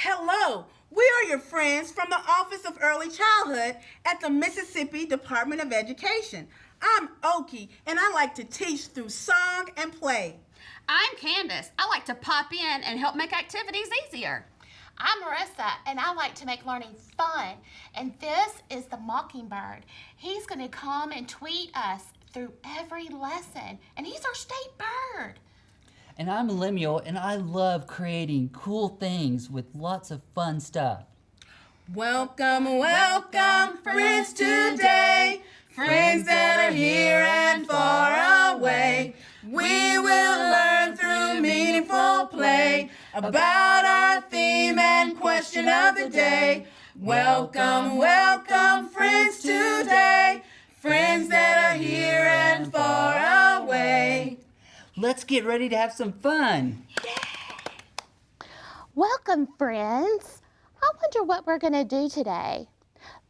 Hello, we are your friends from the Office of Early Childhood at the Mississippi Department of Education. I'm Oki, and I like to teach through song and play. I'm Candace. I like to pop in and help make activities easier. I'm Marissa, and I like to make learning fun. And this is the Mockingbird. He's going to come and tweet us through every lesson, and he's our state bird. And I'm Lemuel, and I love creating cool things with lots of fun stuff. Welcome, welcome, friends today, friends that are here and far away. We will learn through meaningful play about our theme and question of the day. Welcome, welcome, friends today, friends that are here and far away. Let's get ready to have some fun. Welcome, friends. I wonder what we're going to do today.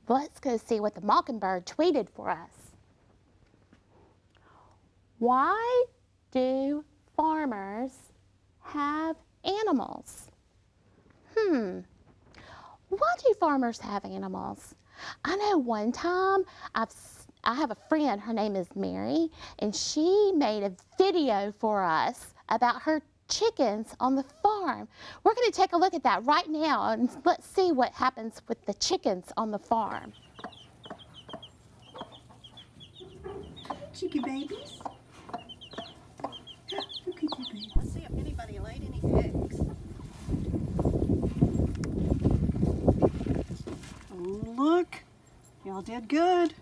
Let's go see what the Mockingbird tweeted for us. Why do farmers have animals? Why do farmers have animals? I know one time I have a friend, her name is Mary, and she made a video for us about her chickens on the farm. We're going to take a look at that right now, and let's see what happens with the chickens on the farm. Chicky babies. Look at you, baby. Let's see if anybody laid any eggs. Oh, look. Y'all did good.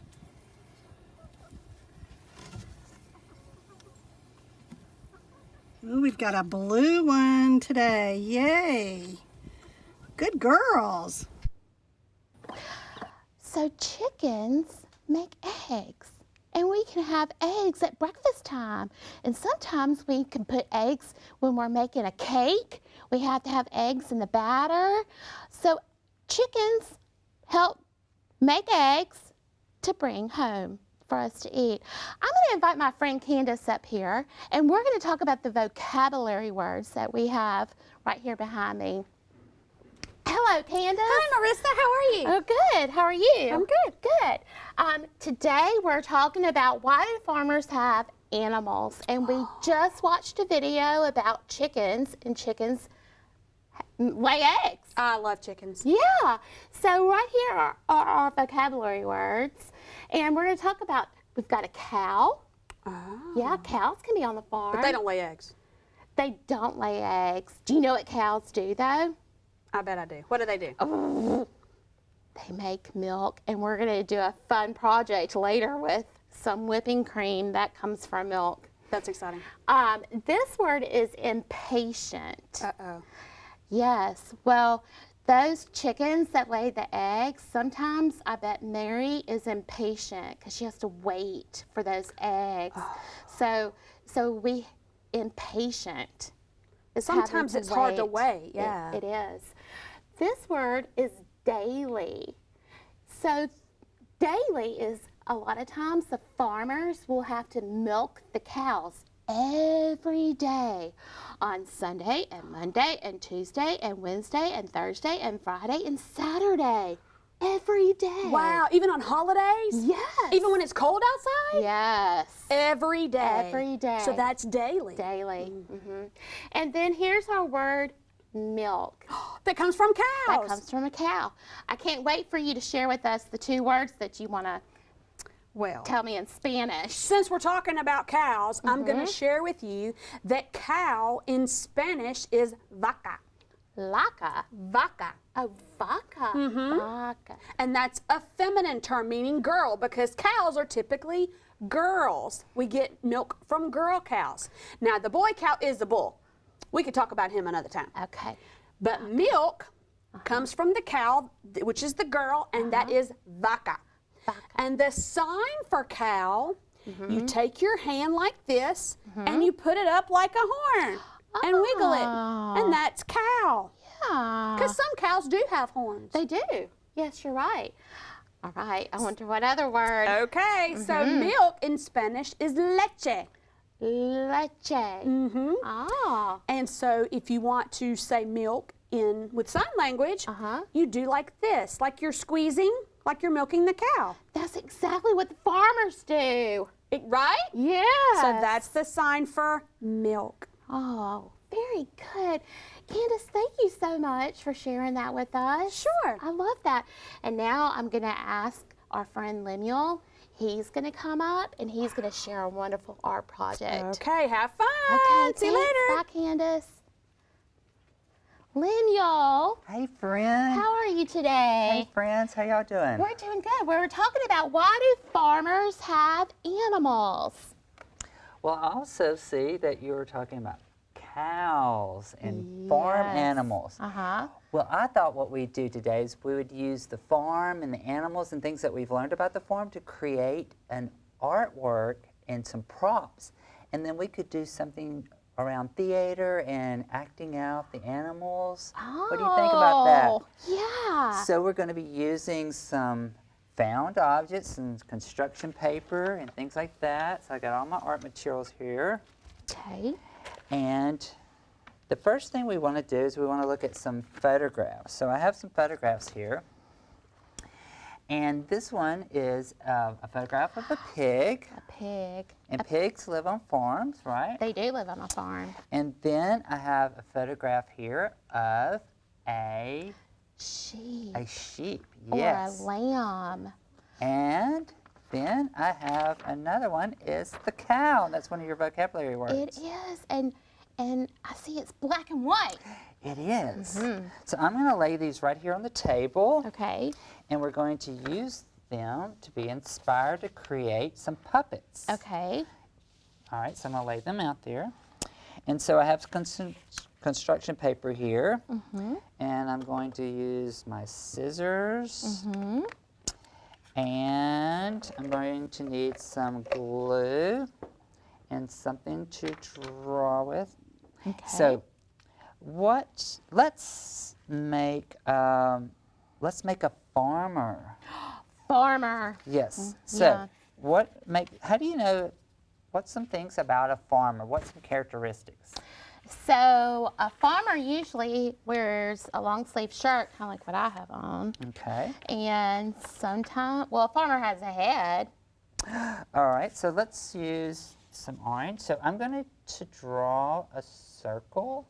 Ooh, we've got a blue one today. Yay. Good girls. So chickens make eggs, and we can have eggs at breakfast time. And sometimes we can put eggs when we're making a cake. We have to have eggs in the batter. So chickens help make eggs to bring home for us to eat. I'm going to invite my friend Candace up here, and we're going to talk about the vocabulary words that we have right here behind me. Hello, Candace. Hi, Marissa. How are you? Oh, good. How are you? I'm good. Good. Today we're talking about why do farmers have animals, and we just watched a video about chickens, and chickens lay eggs. I love chickens. Yeah. So right here are our vocabulary words, and we're going to talk about, we've got a cow. Oh. Yeah, cows can be on the farm. But they don't lay eggs. They don't lay eggs. Do you know what cows do, though? I bet I do. What do they do? Oh, they make milk, and we're going to do a fun project later with some whipping cream that comes from milk. That's exciting. This word is impatient. Uh-oh. Yes, well, those chickens that lay the eggs, sometimes I bet Mary is impatient because she has to wait for those eggs. So we impatient. Sometimes it's hard to wait, yeah. It is. This word is daily. So daily is a lot of times the farmers will have to milk the cows every day on Sunday and Monday and Tuesday and Wednesday and Thursday and Friday and Saturday. Every day. Wow, even on holidays? Yes. Even when it's cold outside? Yes. Every day. Every day. So that's daily. Daily. And then here's our word milk. That comes from cows. That comes from a cow. I can't wait for you to share with us the two words that you want to tell me in Spanish. Since we're talking about cows, I'm going to share with you that cow in Spanish is vaca. Laca. Vaca. Oh, vaca. Vaca. And that's a feminine term meaning girl because cows are typically girls. We get milk from girl cows. Now, the boy cow is the bull. We could talk about him another time. Okay. But milk comes from the cow, which is the girl, and that is vaca. Vaca. And the sign for cow, you take your hand like this and you put it up like a horn and wiggle it. And that's cow. Yeah. Because some cows do have horns. They do. Yes, you're right. All right. I wonder what other word. Okay, so milk in Spanish is leche. Leche. Mm-hmm. Ah. And so if you want to say milk with sign language, Uh-huh. you do like this, like you're squeezing, like you're milking the cow. That's exactly what the farmers do. Right? Yes. So that's the sign for milk. Oh, very good. Candace, thank you so much for sharing that with us. Sure. I love that. And now I'm going to ask our friend Lemuel. He's going to come up and he's going to share a wonderful art project. Okay, have fun. Okay, See you thanks. later. Bye, Candace. Lemuel, Hey, friend. how are you today? Hey, friends. How y'all doing? We're doing good. We were talking about why do farmers have animals? Well, I also see that you were talking about cows and farm Yes. animals. Uh-huh. Well, I thought what we'd do today is we would use the farm and the animals and things that we've learned about the farm to create an artwork and some props. And then we could do something around theater and acting out the animals. What do you think about that? Oh, yeah. So we're going to be using some found objects and construction paper and things like that. So I got all my art materials here. Okay. And the first thing we want to do is we want to look at some photographs. So I have some photographs here. And this one is a photograph of a pig. A pig. And pigs live on farms, right? They do live on a farm. And then I have a photograph here of a Sheep. sheep. Or Yes. a lamb. And then I have another one is the cow. That's one of your vocabulary words. It is. And I see it's black and white. It is. So I'm going to lay these right here on the table. Okay. And we're going to use them to be inspired to create some puppets. Okay. All right, so I'm going to lay them out there. And so I have construction paper here. And I'm going to use my scissors. And I'm going to need some glue and something to draw with. Okay. So let's make a farmer. Farmer. Yes. So yeah. how do you know, what's some things about a farmer? What's some characteristics? So a farmer usually wears a long sleeve shirt, kind of like what I have on. Okay. And sometimes, well, a farmer has a head. All right, so let's use some orange. So I'm going to draw a circle.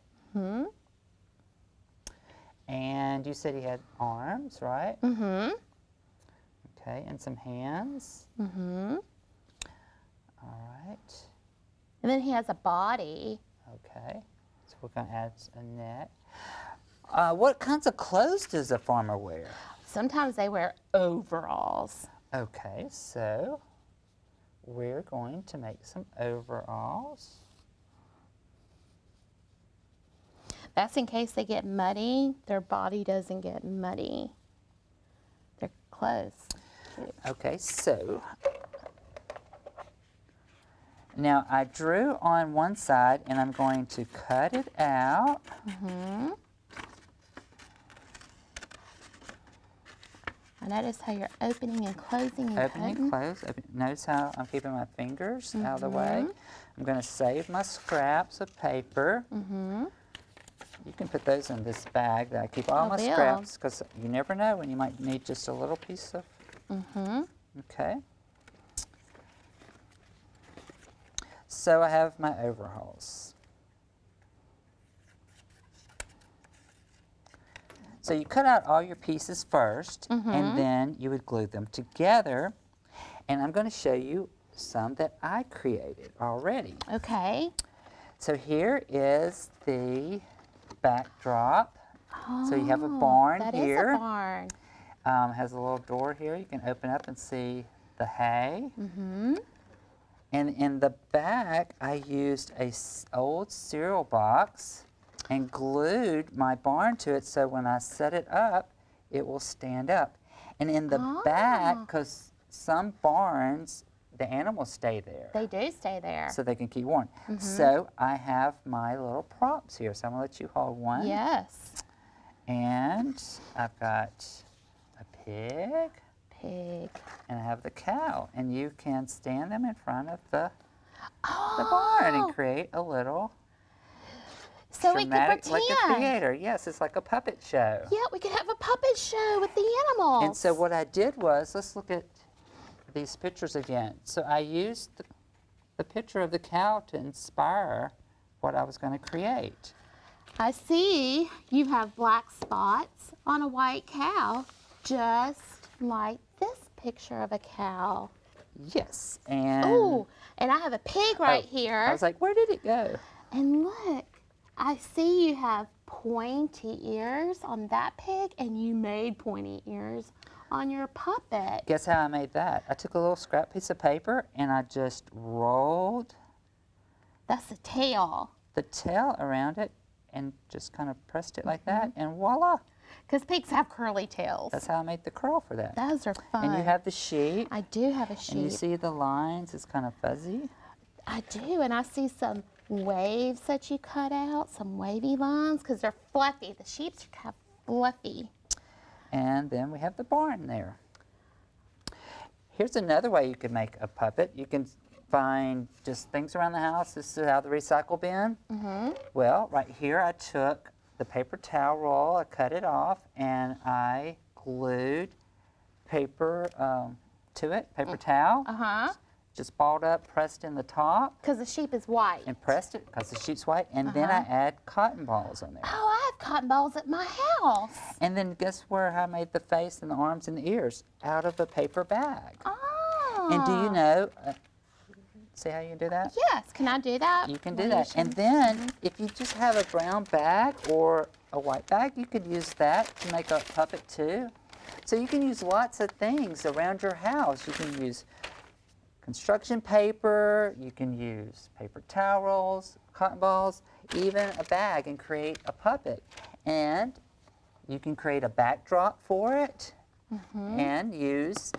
And you said he had arms, right? Okay, and some hands. All right. And then he has a body. Okay, so we're going to add a neck. What kinds of clothes does a farmer wear? Sometimes they wear overalls. Okay, so we're going to make some overalls. That's in case they get muddy, their body doesn't get muddy. Their clothes. Okay, so now I drew on one side and I'm going to cut it out. I notice how you're opening and closing and Open cutting. and close. Notice how I'm keeping my fingers out of the way. I'm going to save my scraps of paper. You can put those in this bag that I keep all I my will. scraps because you never know when you might need just a little piece of. Okay. So I have my overalls. So you cut out all your pieces first, and then you would glue them together. And I'm going to show you some that I created already. Okay. So here is the backdrop. So you have a barn That here. is a barn. Has a little door here. You can open up and see the hay. And in the back, I used a old cereal box and glued my barn to it so when I set it up, it will stand up. And in the back, because some barns, the animals stay there. They do stay there. So they can keep warm. So I have my little props here. So I'm going to let you hold one. Yes. And I've got a pig. Pig. And I have the cow. And you can stand them in front of the barn and create a little So we could dramatic, like a pretend. theater. Yes, it's like a puppet show. Yeah, we could have a puppet show with the animals. And so what I did was, let's look at these pictures again. So I used the picture of the cow to inspire what I was going to create. I see you have black spots on a white cow, just like this picture of a cow. Yes, and Oh, and I have a pig right I here. was like, where did it go? And look, I see you have pointy ears on that pig, and you made pointy ears on your puppet. Guess how I made that? I took a little scrap piece of paper and I just rolled That's the tail. the tail around it and just kind of pressed it like that, and voila. Because pigs have curly tails. That's how I made the curl for that. Those are fun. And you have the sheep, I do have a and you sheep. see the lines, it's kind of fuzzy. I do, and I see some waves that you cut out, some wavy lines, because they're fluffy. The sheep's are kind of fluffy. And then we have the barn there. Here's another way you can make a puppet. You can find just things around the house. This is how the recycle bin. Well, right here I took the paper towel roll, I cut it off, and I glued paper to it, paper towel. Uh-huh. Just balled up, pressed in the top, Because the sheep is white. and pressed it because the sheep's white. And then I add cotton balls on there. Oh, I have cotton balls at my house. And then guess where I made the face and the arms and the ears? Out of a paper bag. Oh. And do you know, see how you can do that? Yes, can I do that? You can do Will that. show And me? then if you just have a brown bag or a white bag, you could use that to make a puppet too. So you can use lots of things around your house. You can use construction paper, you can use paper towel rolls, cotton balls, even a bag, and create a puppet. And you can create a backdrop for it and use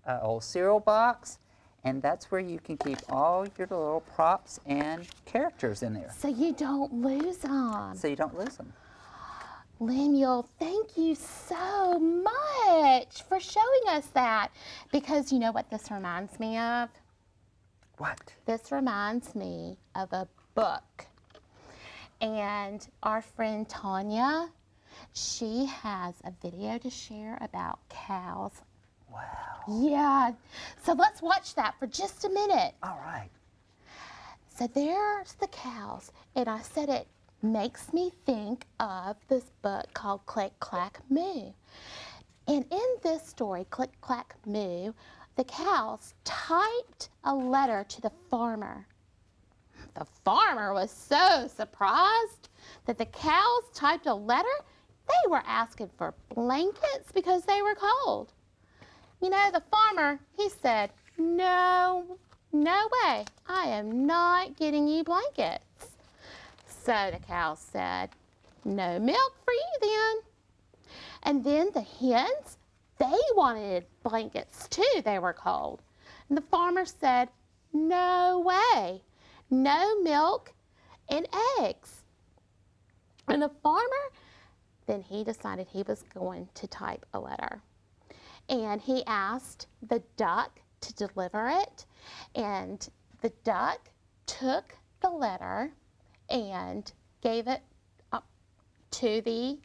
an old cereal box, and that's where you can keep all your little props and characters in there So you don't lose them. so you don't lose them. Lemuel, thank you so much for showing us that. Because you know what this reminds me of? What? This reminds me of a book. And our friend Tanya, she has a video to share about cows. Wow. Yeah. So let's watch that for just a minute. All right. So there's the cows. And I said it makes me think of this book called Click Clack Moo. And in this story, Click Clack Moo, the cows typed a letter to the farmer. The farmer was so surprised that the cows typed a letter. They were asking for blankets because they were cold. You know, the farmer, he said, no way, I am not getting you blankets. So the cow said, no milk for you then. And then the hens, they wanted blankets too, they were cold. And the farmer said, no way, no milk and eggs. And the farmer, then he decided he was going to type a letter. And he asked the duck to deliver it. And the duck took the letter and gave it up to the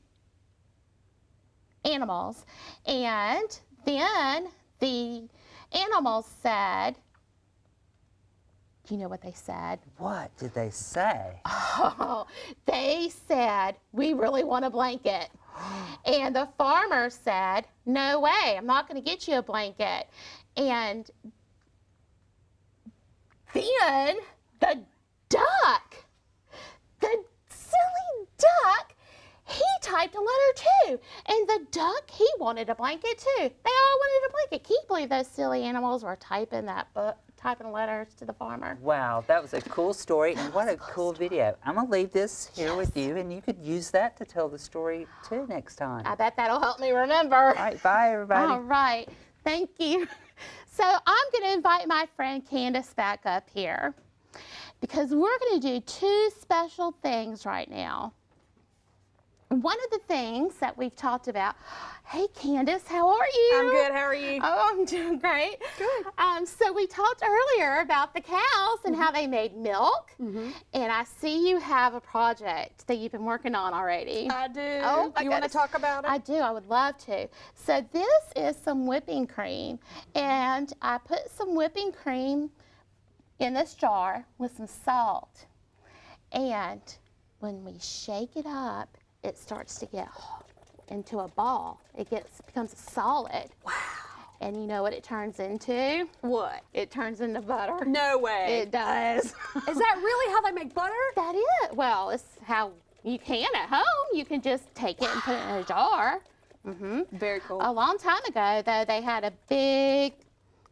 animals. And then the animals said, do you know what they said? What did they say? Oh, they said, we really want a blanket. And the farmer said, no way, I'm not going to get you a blanket. And then the duck, the silly duck, he typed a letter too. And the duck, he wanted a blanket too. They all wanted a blanket. Can you believe those silly animals were typing that book, typing letters to the farmer? Wow, that was a cool story, and what a cool video. I'm going to leave this here with you, and you could use that to tell the story too next time. I bet that'll help me remember. All right, bye everybody. All right, thank you. So I'm going to invite my friend Candace back up here because we're going to do two special things right now. one of the things that we've talked about, hey Candace, how are you? I'm good. How are you? Oh, I'm doing great. Good. So we talked earlier about the cows and how they made milk. And I see you have a project that you've been working on already. I do. Oh, my you want to goodness. talk about it? I do. I would love to. So this is some whipping cream. And I put some whipping cream in this jar with some salt. And when we shake it up, it starts to get into a ball. It becomes solid. Wow. And you know what it turns into? What? It turns into butter. No way. It does. Is that really how they make butter? That is. Well, it's how you can at home. You can just take it and put it in a jar. Very cool. A long time ago, though, they had a big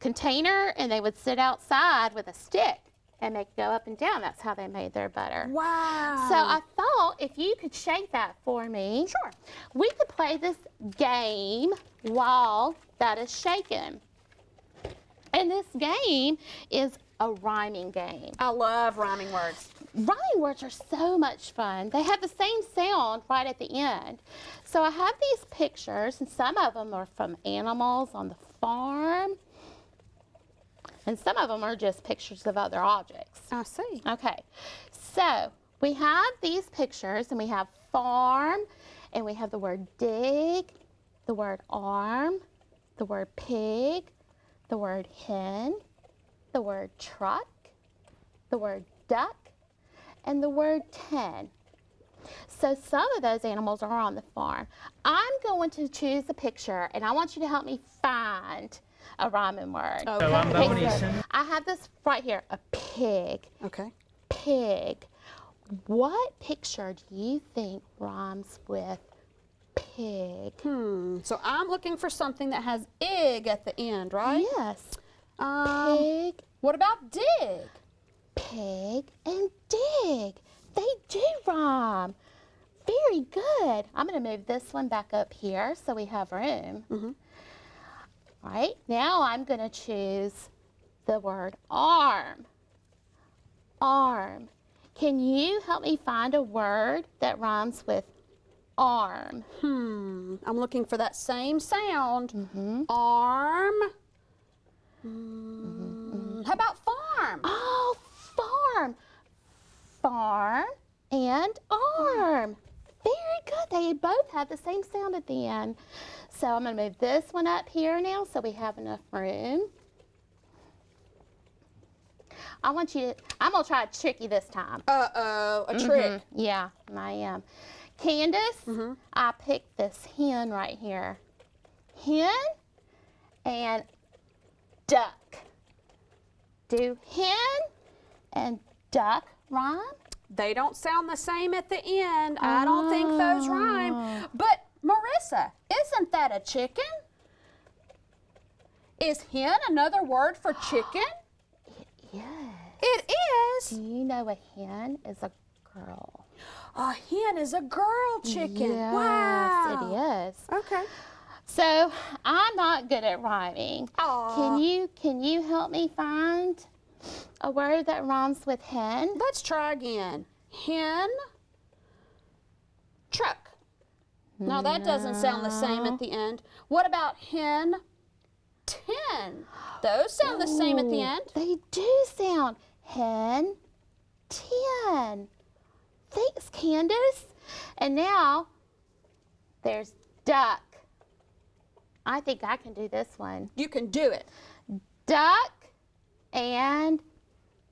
container and they would sit outside with a stick and make it go up and down. That's how they made their butter. Wow. So I thought if you could shake that for me, Sure. we could play this game while that is shaken. And this game is a rhyming game. I love rhyming words. Rhyming words are so much fun. They have the same sound right at the end. So I have these pictures, and some of them are from animals on the farm, and some of them are just pictures of other objects. I see. Okay, so we have these pictures, and we have farm, and we have the word dig, the word arm, the word pig, the word hen, the word truck, the word duck, and the word 10. So some of those animals are on the farm. I'm going to choose a picture, and I want you to help me find a rhyming word. Okay. Okay, so I have this right here, a pig. Okay. Pig. What picture do you think rhymes with pig? So I'm looking for something that has ig at the end, right? Yes. Pig. Pig, What about dig? pig, and dig. They do rhyme. Very good. I'm going to move this one back up here so we have room. All right, now I'm going to choose the word arm. Arm. Can you help me find a word that rhymes with arm? I'm looking for that same sound. Arm. How about farm? Oh, farm. Farm and arm. Very good. They both have the same sound at the end. So I'm going to move this one up here now so we have enough room. I'm going to try a tricky this time. Uh-oh, a trick. Yeah, I am. Candace, I picked this hen right here. Hen and duck. Do hen and duck rhyme? They don't sound the same at the end. I don't think those rhyme. But Marissa, isn't that a chicken? Is hen another word for chicken? Yes. It is. Do you know a hen is a girl? A hen is a girl chicken. Yes, Wow. it is. Okay. So I'm not good at rhyming. Aw. Can you help me find a word that rhymes with hen? Let's try again. Hen, truck. No, that doesn't sound the same at the end. What about hen, 10? Those sound the same at the end. They do sound hen, 10. Thanks, Candace. And now there's duck. I think I can do this one. You can do it. Duck and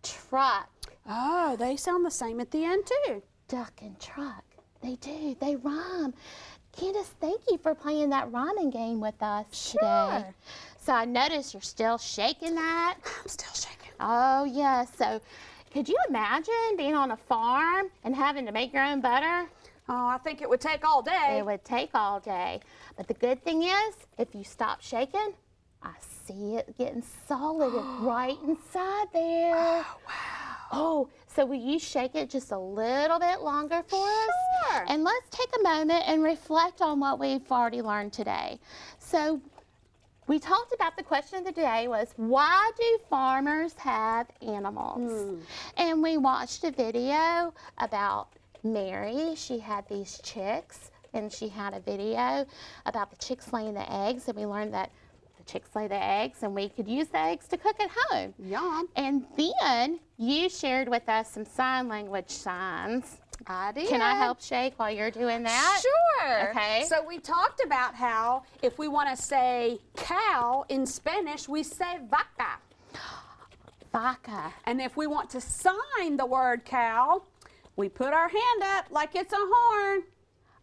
truck. Oh, they sound the same at the end too. Duck and truck. They do. They rhyme. Candace, thank you for playing that rhyming game with us today. Sure. So I notice you're still shaking that. I'm still shaking. Oh, yes. So could you imagine being on a farm and having to make your own butter? Oh, I think it would take all day. It would take all day. But the good thing is, if you stop shaking, I see it getting solid right inside there. Oh, wow. Oh, so will you shake it just a little bit longer for us? Sure. And let's take a moment and reflect on what we've already learned today. So we talked about the question of the day was, why do farmers have animals? And we watched a video about Mary. She had these chicks and she had a video about the chicks laying the eggs, and we learned that the chicks lay the eggs, and we could use the eggs to cook at home. Yum. And then you shared with us some sign language signs. I did. Can I help shake while you're doing that? Sure. Okay. So we talked about how if we want to say cow in Spanish, we say vaca. Vaca. And if we want to sign the word cow, we put our hand up like it's a horn,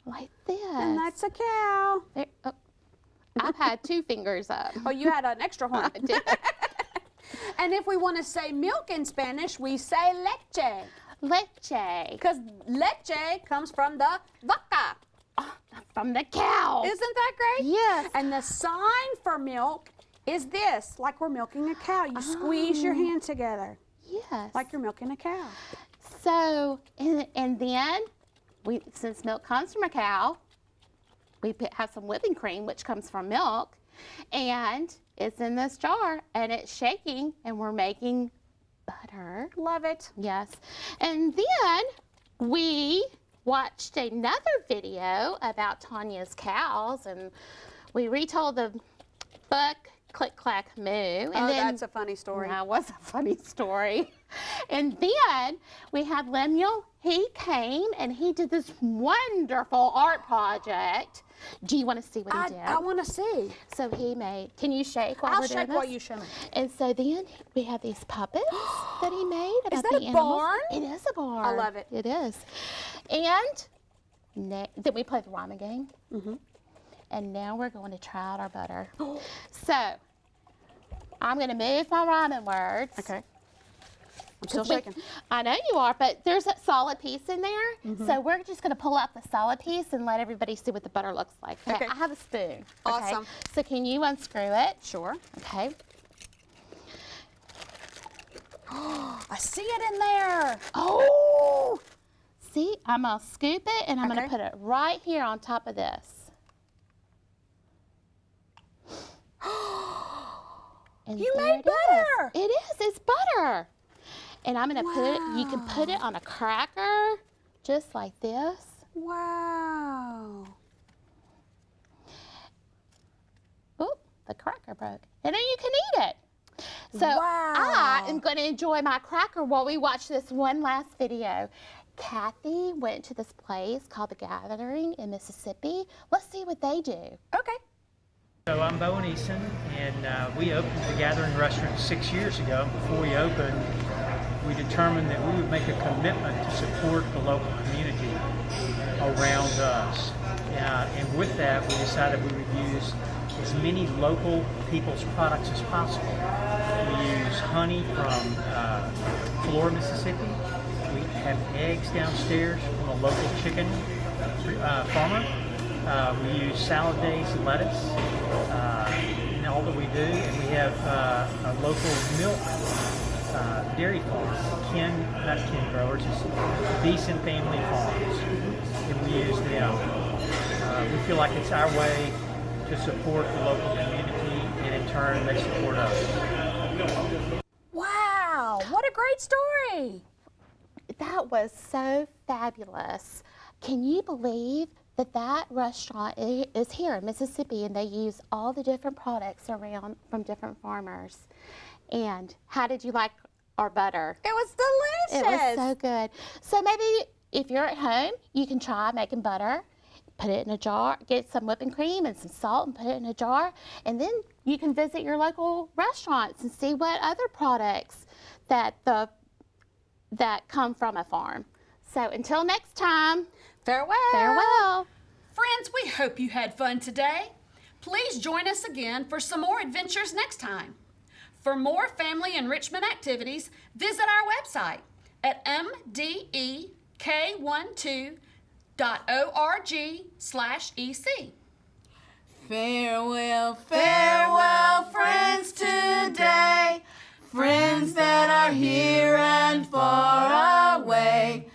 Like this. and that's a cow. There, oh, I've had 2 fingers up. Oh, you had an extra horn. I did. And if we want to say milk in Spanish, we say leche. Leche. Because leche comes from the vaca. From the cow. Isn't that great? Yes. And the sign for milk is this, like we're milking a cow. You squeeze your hand together, Yes. like you're milking a cow. So, and then, since milk comes from a cow, we have some whipping cream, which comes from milk, and it's in this jar, and it's shaking, and we're making butter. Love it. Yes. And then we watched another video about Tanya's cows, and we retold the book Click Clack Moo. And Oh, then, that's a funny story. that was a funny story. And then we had Lemuel. He came and he did this wonderful art project. Do you want to see what he did? I want to see. So he made, can you shake while I'll we're doing shake while this? you show me. And so then we have these puppets that he made about that the a animals. barn? It is a barn. I love it. It is. And then we play the rhyming game. And now we're going to try out our butter. So I'm going to move my rhyming words. Okay. I'm still But- shaking. I know you are, but there's a solid piece in there. So we're just going to pull out the solid piece and let everybody see what the butter looks like. Okay. I have a spoon. Awesome. Okay? So can you unscrew it? Sure. Okay. I see it in there. Oh! See, I'm going to scoop it and I'm going Okay. to put it right here on top of this. And You there made it is. butter. It is. It's butter. And I'm going to put it, you can put it on a cracker just like this. Wow. Ooh, the cracker broke. And then you can eat it. So I am going to enjoy my cracker while we watch this one last video. Kathy went to this place called The Gathering in Mississippi. Let's see what they do. Okay. So I'm Bowen Easton, and we opened the Gathering Restaurant 6 years ago. Before we opened, we determined that we would make a commitment to support the local community around us. And with that, we decided we would use as many local people's products as possible. We use honey from Florida, Mississippi. We have eggs downstairs from a local chicken farmer. We use salad days and lettuce in all that we do, and we have a local milk dairy farm, not Ken Growers, it's Beeson Family Farms, and we use them. We feel like it's our way to support the local community, and in turn, they support us. Wow. What a great story. That was so fabulous. Can you believe that restaurant is here in Mississippi, and they use all the different products around from different farmers? And how did you like our butter? It was It delicious. was so good. So maybe if you're at home, you can try making butter, put it in a jar, get some whipping cream and some salt and put it in a jar, and then you can visit your local restaurants and see what other products that come from a farm. So until next time, Farewell. farewell. Friends, we hope you had fun today. Please join us again for some more adventures next time. For more family enrichment activities, visit our website at mdek4.1.a.org/ec. Farewell, farewell, friends today, friends that are here and far away.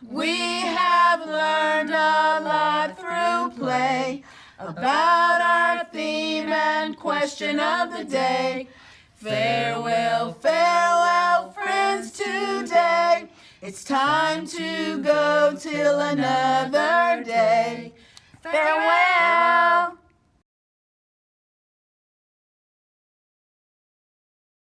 We have learned a lot through play about our theme and question of the day. Farewell, farewell, friends today. It's time to go till another day. Farewell.